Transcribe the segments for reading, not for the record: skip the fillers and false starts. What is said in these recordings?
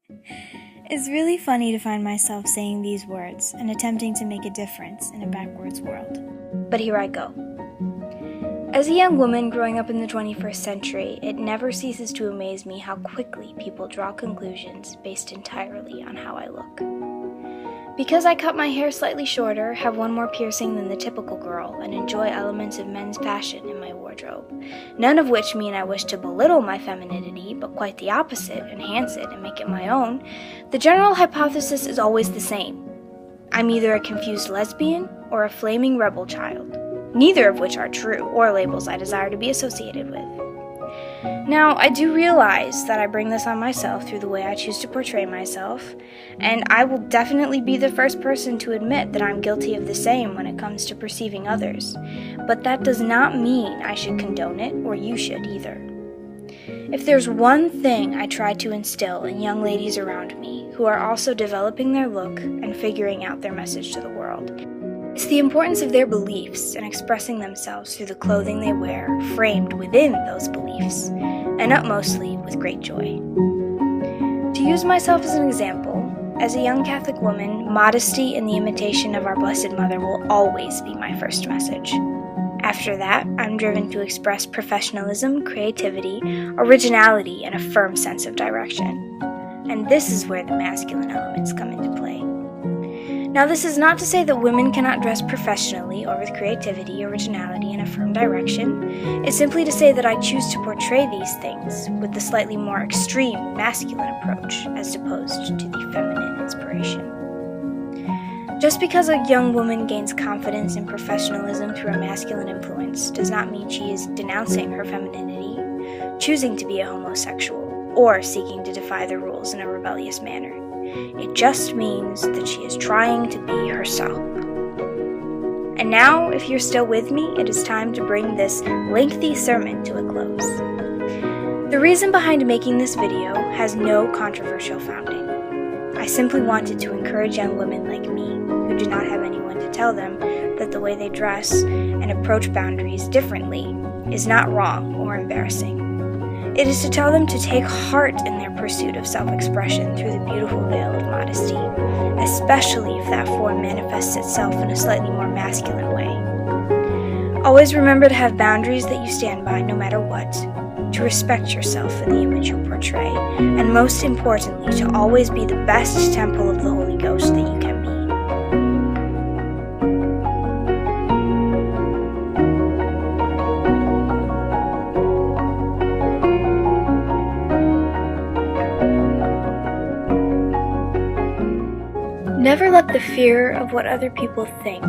It's really funny to find myself saying these words and attempting to make a difference in a backwards world. But here I go. As a young woman growing up in the 21st century, it never ceases to amaze me how quickly people draw conclusions based entirely on how I look. Because I cut my hair slightly shorter, have one more piercing than the typical girl, and enjoy elements of men's fashion in my wardrobe, none of which mean I wish to belittle my femininity, but quite the opposite, enhance it and make it my own, the general hypothesis is always the same. I'm either a confused lesbian or a flaming rebel child, neither of which are true or labels I desire to be associated with. Now, I do realize that I bring this on myself through the way I choose to portray myself, and I will definitely be the first person to admit that I'm guilty of the same when it comes to perceiving others, but that does not mean I should condone it, or you should either. If there's one thing I try to instill in young ladies around me who are also developing their look and figuring out their message to the world, it's the importance of their beliefs and expressing themselves through the clothing they wear, framed within those beliefs, and utmostly with great joy. To use myself as an example, as a young Catholic woman, modesty and the imitation of our Blessed Mother will always be my first message. After that, I'm driven to express professionalism, creativity, originality, and a firm sense of direction. And this is where the masculine elements come into play. Now, this is not to say that women cannot dress professionally or with creativity, originality, and a firm direction. It's simply to say that I choose to portray these things with the slightly more extreme masculine approach as opposed to the feminine inspiration. Just because a young woman gains confidence and professionalism through a masculine influence does not mean she is denouncing her femininity, choosing to be a homosexual, or seeking to defy the rules in a rebellious manner. It just means that she is trying to be herself. And now, if you're still with me, it is time to bring this lengthy sermon to a close. The reason behind making this video has no controversial founding. I simply wanted to encourage young women like me, who do not have anyone to tell them that the way they dress and approach boundaries differently is not wrong or embarrassing. It is to tell them to take heart in their pursuit of self-expression through the beautiful veil of modesty, especially if that form manifests itself in a slightly more masculine way. Always remember to have boundaries that you stand by no matter what, to respect yourself and the image you portray, and most importantly, to always be the best temple of the Holy Ghost that you can be. Never let the fear of what other people think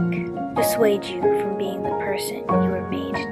dissuade you from being the person you were made